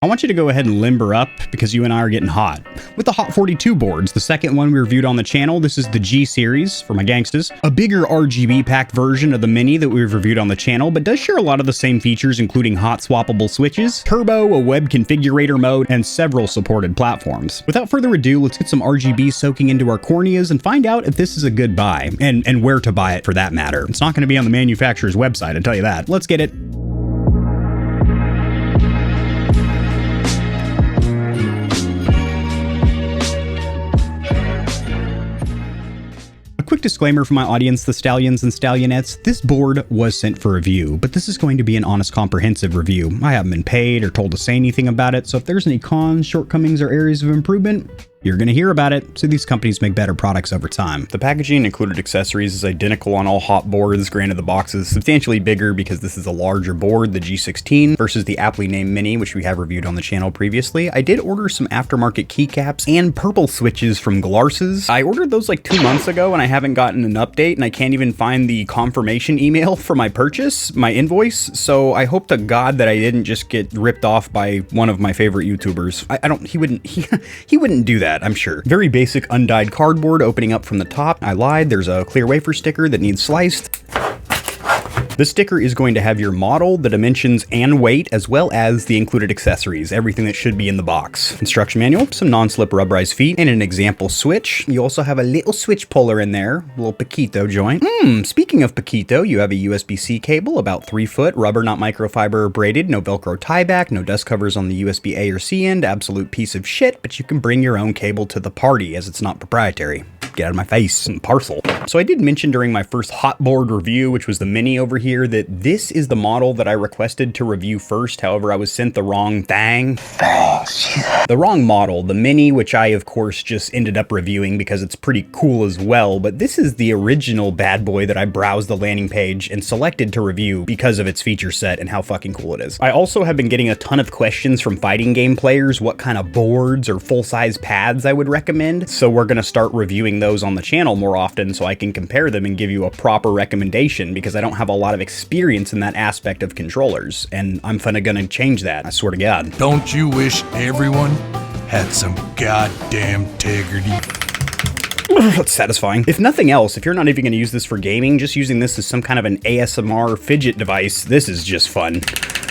I want you to go ahead and limber up because you and I are getting hot. With the Hot 42 boards, the second one we reviewed on the channel, this is the G series for my gangstas. A bigger RGB packed version of the Mini that we've reviewed on the channel, but does share a lot of the same features, including hot swappable switches, turbo, a web configurator mode, and several supported platforms. Without further ado, let's get some RGB soaking into our corneas and find out if this is a good buy, and where to buy it for that matter. It's not going to be on the manufacturer's website, I'll tell you that. Let's get it. Quick disclaimer for my audience, the Stallions and Stallionettes, this board was sent for review, but this is going to be an honest, comprehensive review. I haven't been paid or told to say anything about it, so if there's any cons, shortcomings, or areas of improvement, you're going to hear about it, so these companies make better products over time. The packaging and included accessories is identical on all Hot boards. Granted, the box is substantially bigger because this is a larger board, the G16, versus the aptly named Mini, which we have reviewed on the channel previously. I did order some aftermarket keycaps and purple switches from Glarses. I ordered those like 2 months ago and I haven't gotten an update, and I can't even find the confirmation email for my purchase, my invoice, so I hope to God that I didn't just get ripped off by one of my favorite YouTubers. He wouldn't do that. I'm sure. Very basic undyed cardboard opening up from the top. I lied, there's a clear wafer sticker that needs sliced. This sticker is going to have your model, the dimensions and weight, as well as the included accessories, everything that should be in the box. Instruction manual, some non-slip rubberized feet, and an example switch. You also have a little switch puller in there, a little Paquito joint. Speaking of Paquito, you have a USB-C cable, about 3 foot, rubber, not microfiber, braided, no Velcro tieback, no dust covers on the USB-A or C end, absolute piece of shit, but you can bring your own cable to the party as it's not proprietary. Get out of my face, parcel. So I did mention during my first hot board review, which was the Mini over here, that this is the model that I requested to review first. However, I was sent the wrong thing. The wrong model, the Mini, which I of course just ended up reviewing because it's pretty cool as well, but this is the original bad boy that I browsed the landing page and selected to review because of its feature set and how fucking cool it is. I also have been getting a ton of questions from fighting game players, what kind of boards or full-size pads I would recommend, so we're gonna start reviewing those on the channel more often so I can compare them and give you a proper recommendation, because I don't have a lot of experience in that aspect of controllers, and I'm gonna change that, I swear to God. Don't you wish everyone had some goddamn integrity? That's satisfying. If nothing else, if you're not even going to use this for gaming, just using this as some kind of an ASMR fidget device, this is just fun.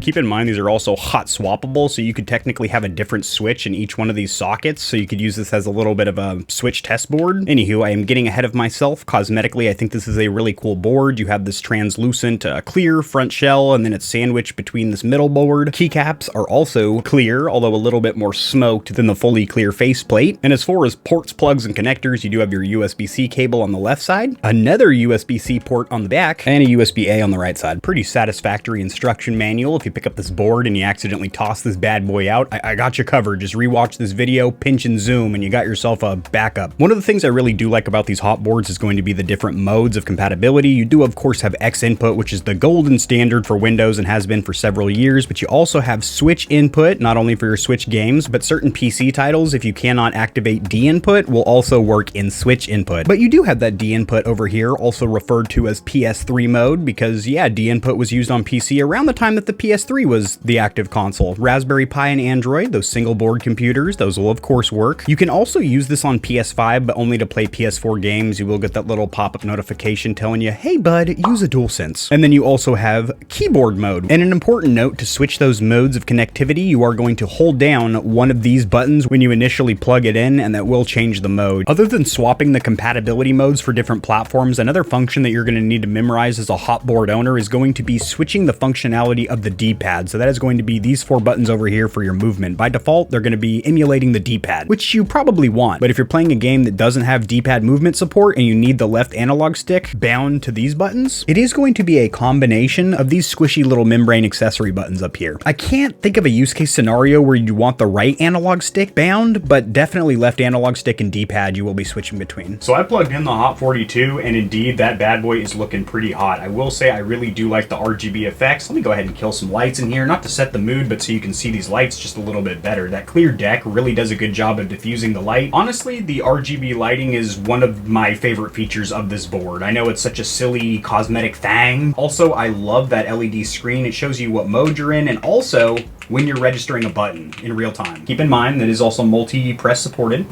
Keep in mind, these are also hot swappable, so you could technically have a different switch in each one of these sockets, so you could use this as a little bit of a switch test board. Anywho, I am getting ahead of myself. Cosmetically, I think this is a really cool board. You have this translucent, clear front shell, and then it's sandwiched between this middle board. Keycaps are also clear, although a little bit more smoked than the fully clear faceplate. And as far as ports, plugs, and connectors, you do have your USB-C cable on the left side, another USB-C port on the back, and a USB-A on the right side. Pretty satisfactory instruction manual. If you pick up this board and you accidentally toss this bad boy out, I got you covered. Just rewatch this video, pinch and zoom, and you got yourself a backup. One of the things I really do like about these hot boards is going to be the different modes of compatibility. You do of course have X input, which is the golden standard for Windows and has been for several years, but you also have Switch input, not only for your Switch games, but certain PC titles, if you cannot activate D input, will also work in Switch input. But you do have that D input over here, also referred to as PS3 mode, because yeah, D input was used on PC around the time that the PS3 was the active console. Raspberry Pi and Android, those single board computers, those will of course work. You can also use this on PS5, but only to play PS4 games. You will get that little pop-up notification telling you, hey bud, use a DualSense. And then you also have keyboard mode. And an important note, to switch those modes of connectivity, you are going to hold down one of these buttons when you initially plug it in, and that will change the mode. Other than swapping the compatibility modes for different platforms, another function that you're going to need to memorize as a hot board owner is going to be switching the functionality of the D-pad. So that is going to be these 4 buttons over here for your movement. By default, they're going to be emulating the D-pad, which you probably want. But if you're playing a game that doesn't have D-pad movement support and you need the left analog stick bound to these buttons, it is going to be a combination of these squishy little membrane accessory buttons up here. I can't think of a use case scenario where you want the right analog stick bound, but definitely left analog stick and D-pad you will be switching between. So I plugged in the Hot 42, and indeed that bad boy is looking pretty hot. I will say I really do like the RGB effects. Let me go ahead and kill some lights in here, not to set the mood, but so you can see these lights just a little bit better. That clear deck really does a good job of diffusing the light. Honestly, the RGB lighting is one of my favorite features of this board. I know it's such a silly cosmetic thing. Also, I love that LED screen. It shows you what mode you're in, and also when you're registering a button in real time. Keep in mind that it is also multi-press supported.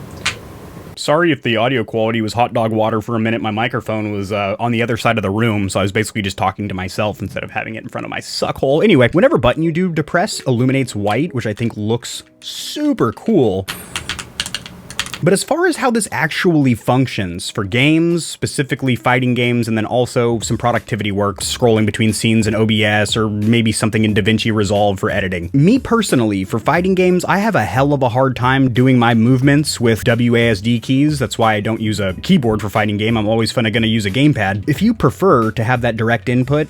Sorry if the audio quality was hot dog water for a minute. My microphone was on the other side of the room, so I was basically just talking to myself instead of having it in front of my suck hole. Anyway, whenever button you do depress illuminates white, which I think looks super cool. But as far as how this actually functions for games, specifically fighting games, and then also some productivity work, scrolling between scenes in OBS, or maybe something in DaVinci Resolve for editing. Me personally, for fighting games, I have a hell of a hard time doing my movements with WASD keys. That's why I don't use a keyboard for fighting game. I'm always gonna use a gamepad. If you prefer to have that direct input,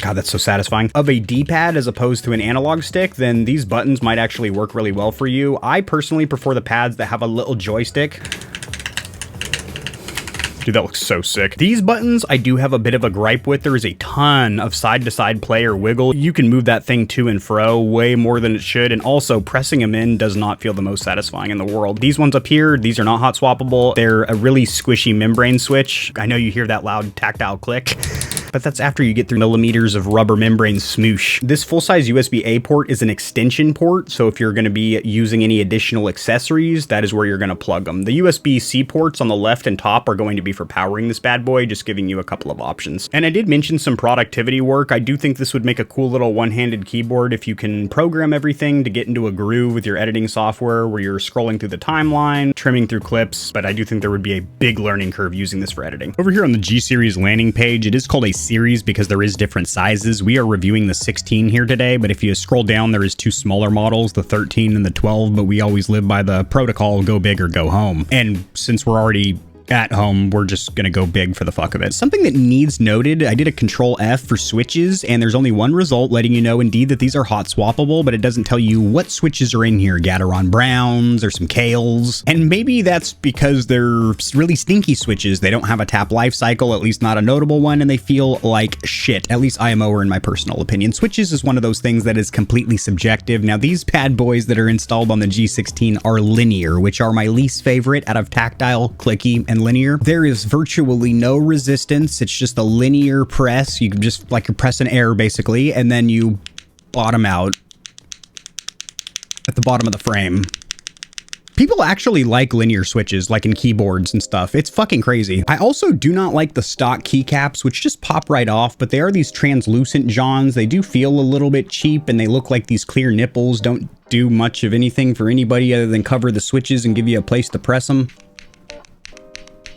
God, that's so satisfying, of a D-pad as opposed to an analog stick, then these buttons might actually work really well for you. I personally prefer the pads that have a little joystick. Dude, that looks so sick. These buttons, I do have a bit of a gripe with. There is a ton of side-to-side play or wiggle. You can move that thing to and fro way more than it should, and also pressing them in does not feel the most satisfying in the world. These ones up here, these are not hot swappable. They're a really squishy membrane switch. I know you hear that loud tactile click, but that's after you get through millimeters of rubber membrane smoosh. This full-size USB-A port is an extension port, so if you're gonna be using any additional accessories, that is where you're gonna plug them. The USB-C ports on the left and top are going to be for powering this bad boy, just giving you a couple of options. And I did mention some productivity work. I do think this would make a cool little one-handed keyboard if you can program everything to get into a groove with your editing software where you're scrolling through the timeline, trimming through clips, but I do think there would be a big learning curve using this for editing. Over here on the G series landing page, it is called a series because there is different sizes. We are reviewing the 16 here today, but if you scroll down, there is two smaller models, the 13 and the 12, but we always live by the protocol, go big or go home. And since we're already at home, we're just gonna go big for the fuck of it. Something that needs noted, I did a Control F for switches, and there's only one result letting you know indeed that these are hot swappable, but it doesn't tell you what switches are in here. Gateron Browns or some Kales. And maybe that's because they're really stinky switches. They don't have a tap life cycle, at least not a notable one, and they feel like shit. At least IMO in my personal opinion. Switches is one of those things that is completely subjective. Now, these bad boys that are installed on the G16 are linear, which are my least favorite out of tactile, clicky, and linear. There is virtually no resistance. It's just a linear press. You can just, like, you're pressing air basically, and then you bottom out at the bottom of the frame. People actually like linear switches, like in keyboards and stuff. It's fucking crazy. I also do not like the stock keycaps, which just pop right off, but they are these translucent johns. They do feel a little bit cheap, and they look like these clear nipples. Don't do much of anything for anybody other than cover the switches and give you a place to press them.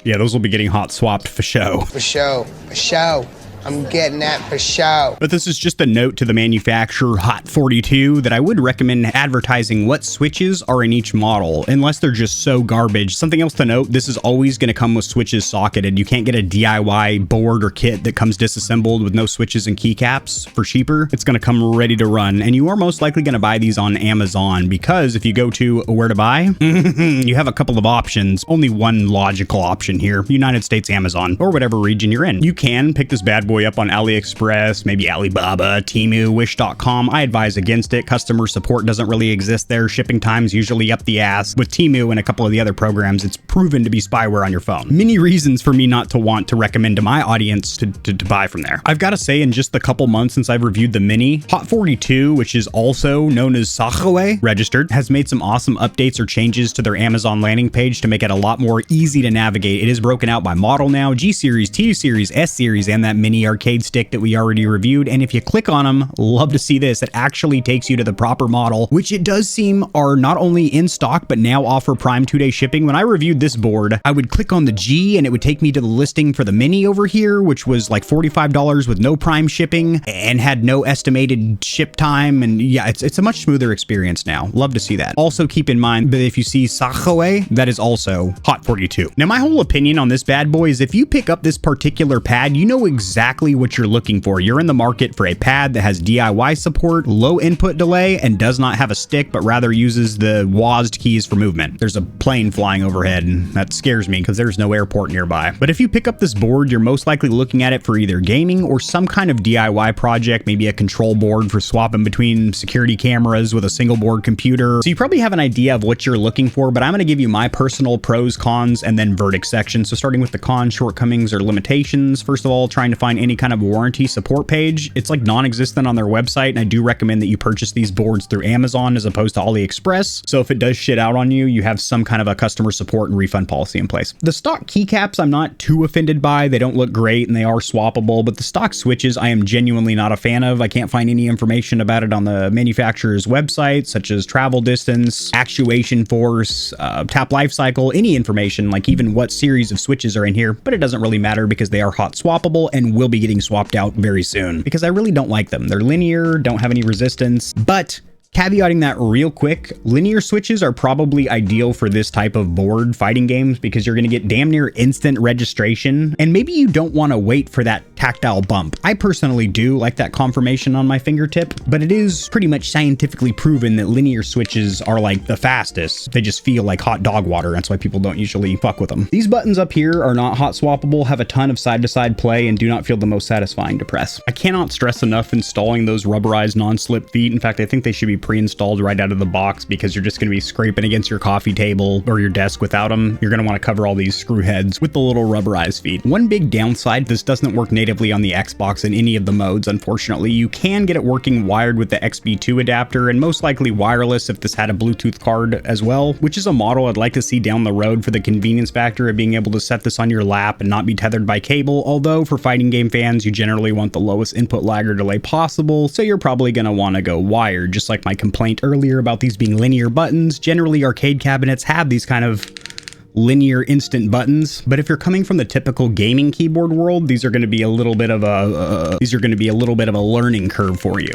Yeah, those will be getting hot swapped for show. For show. For show. I'm getting that for show. But this is just a note to the manufacturer, Hot 42, that I would recommend advertising what switches are in each model, unless they're just so garbage. Something else to note, this is always going to come with switches socketed. You can't get a DIY board or kit that comes disassembled with no switches and keycaps for cheaper. It's going to come ready to run, and you are most likely going to buy these on Amazon, because if you go to where to buy, you have a couple of options. Only one logical option here, United States Amazon, or whatever region you're in. You can pick this bad boy up on AliExpress, maybe Alibaba, Temu, Wish.com. I advise against it. Customer support doesn't really exist there. Shipping times usually up the ass. With Temu and a couple of the other programs, it's proven to be spyware on your phone. Many reasons for me not to want to recommend to my audience to buy from there. I've got to say, in just the couple months since I've reviewed the Mini, Hot 42, which is also known as Sahoe, registered, has made some awesome updates or changes to their Amazon landing page to make it a lot more easy to navigate. It is broken out by model now, G series, T series, S series, and that Mini arcade stick that we already reviewed. And if you click on them, love to see this, it actually takes you to the proper model, which it does seem are not only in stock, but now offer Prime 2-day shipping. When I reviewed this board, I would click on the G and it would take me to the listing for the Mini over here, which was like $45 with no Prime shipping and had no estimated ship time. And yeah, it's a much smoother experience now. Love to see that. Also keep in mind that if you see Sahoe, that is also Hot 42. Now, my whole opinion on this bad boy is if you pick up this particular pad, you know exactly what you're looking for. You're in the market for a pad that has DIY support, low input delay, and does not have a stick, but rather uses the WASD keys for movement. There's a plane flying overhead, and that scares me because there's no airport nearby. But if you pick up this board, you're most likely looking at it for either gaming or some kind of DIY project, maybe a control board for swapping between security cameras with a single board computer. So you probably have an idea of what you're looking for, but I'm going to give you my personal pros, cons, and then verdict section. So starting with the cons, shortcomings, or limitations. First of all, trying to find find any kind of warranty support page. It's like non-existent on their website, and I do recommend that you purchase these boards through Amazon as opposed to AliExpress. So if it does shit out on you, you have some kind of a customer support and refund policy in place. The stock keycaps I'm not too offended by. They don't look great and they are swappable, but the stock switches I am genuinely not a fan of. I can't find any information about it on the manufacturer's website, such as travel distance, actuation force, tap life cycle, any information, like even what series of switches are in here, but it doesn't really matter because they are hot swappable and will be getting swapped out very soon because I really don't like them. They're linear, don't have any resistance, but caveating that real quick, linear switches are probably ideal for this type of board fighting games because you're going to get damn near instant registration, and maybe you don't want to wait for that tactile bump. I personally do like that confirmation on my fingertip, but it is pretty much scientifically proven that linear switches are like the fastest. They just feel like hot dog water. That's why people don't usually fuck with them. These buttons up here are not hot swappable, have a ton of side-to-side play, and do not feel the most satisfying to press. I cannot stress enough installing those rubberized non-slip feet. In fact, I think they should be pre-installed right out of the box because you're just going to be scraping against your coffee table or your desk without them. You're going to want to cover all these screw heads with the little rubberized feet. One big downside, this doesn't work natively on the Xbox in any of the modes, unfortunately. You can get it working wired with the XB2 adapter and most likely wireless if this had a Bluetooth card as well, which is a model I'd like to see down the road for the convenience factor of being able to set this on your lap and not be tethered by cable, although for fighting game fans, you generally want the lowest input lag or delay possible, so you're probably going to want to go wired, just like my complaint earlier about these being linear buttons. Generally, arcade cabinets have these kind of linear instant buttons, but if you're coming from the typical gaming keyboard world, these are going to be a little bit of a learning curve for you.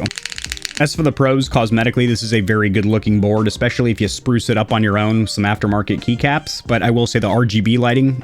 As for the pros, cosmetically, this is a very good looking board, especially if you spruce it up on your own, some aftermarket keycaps. But I will say the RGB lighting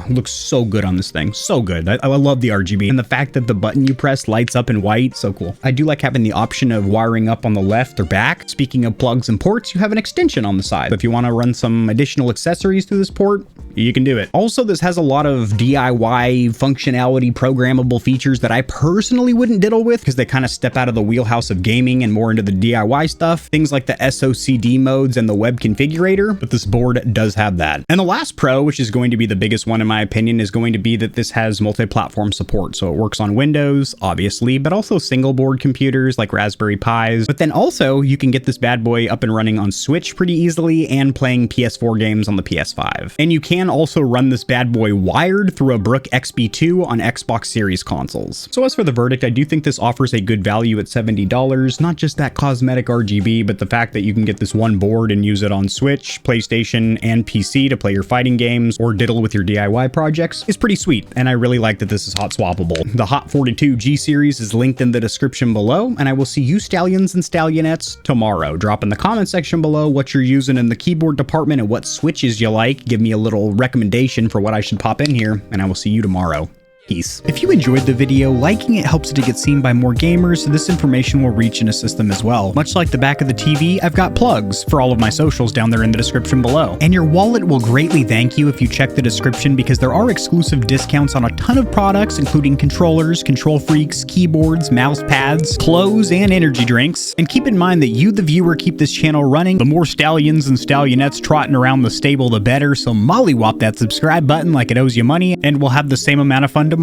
looks so good on this thing. So good. I love the RGB. And the fact that the button you press lights up in white, so cool. I do like having the option of wiring up on the left or back. Speaking of plugs and ports, you have an extension on the side. If you want to run some additional accessories through this port, you can do it. Also, this has a lot of DIY functionality, programmable features that I personally wouldn't diddle with because they kind of step out of the wheelhouse of gaming and more into the DIY stuff. Things like the SOCD modes and the web configurator, but this board does have that. And the last pro, which is going to be the biggest one in my opinion, is going to be that this has multi-platform support. So it works on Windows, obviously, but also single board computers like Raspberry Pis. But then also you can get this bad boy up and running on Switch pretty easily and playing PS4 games on the PS5. And you can also run this bad boy wired through a Brook XB2 on Xbox Series consoles. So as for the verdict, I do think this offers a good value at $70, not just that cosmetic RGB, but the fact that you can get this one board and use it on Switch, PlayStation, and PC to play your fighting games or diddle with your DIY projects is pretty sweet, and I really like that this is hot swappable. The Hot 42 G series is linked in the description below, and I will see you Stallions and Stallionettes tomorrow. Drop in the comment section below what you're using in the keyboard department and what switches you like. Give me a little recommendation for what I should pop in here, and I will see you tomorrow. Peace. If you enjoyed the video, liking it helps it to get seen by more gamers, so this information will reach and assist them as well. Much like the back of the TV, I've got plugs for all of my socials down there in the description below. And your wallet will greatly thank you if you check the description because there are exclusive discounts on a ton of products, including controllers, KontrolFreeks, keyboards, mouse pads, clothes, and energy drinks. And keep in mind that you, the viewer, keep this channel running. The more Stallions and Stallionettes trotting around the stable, the better, so mollywop that subscribe button like it owes you money, and we'll have the same amount of fun tomorrow.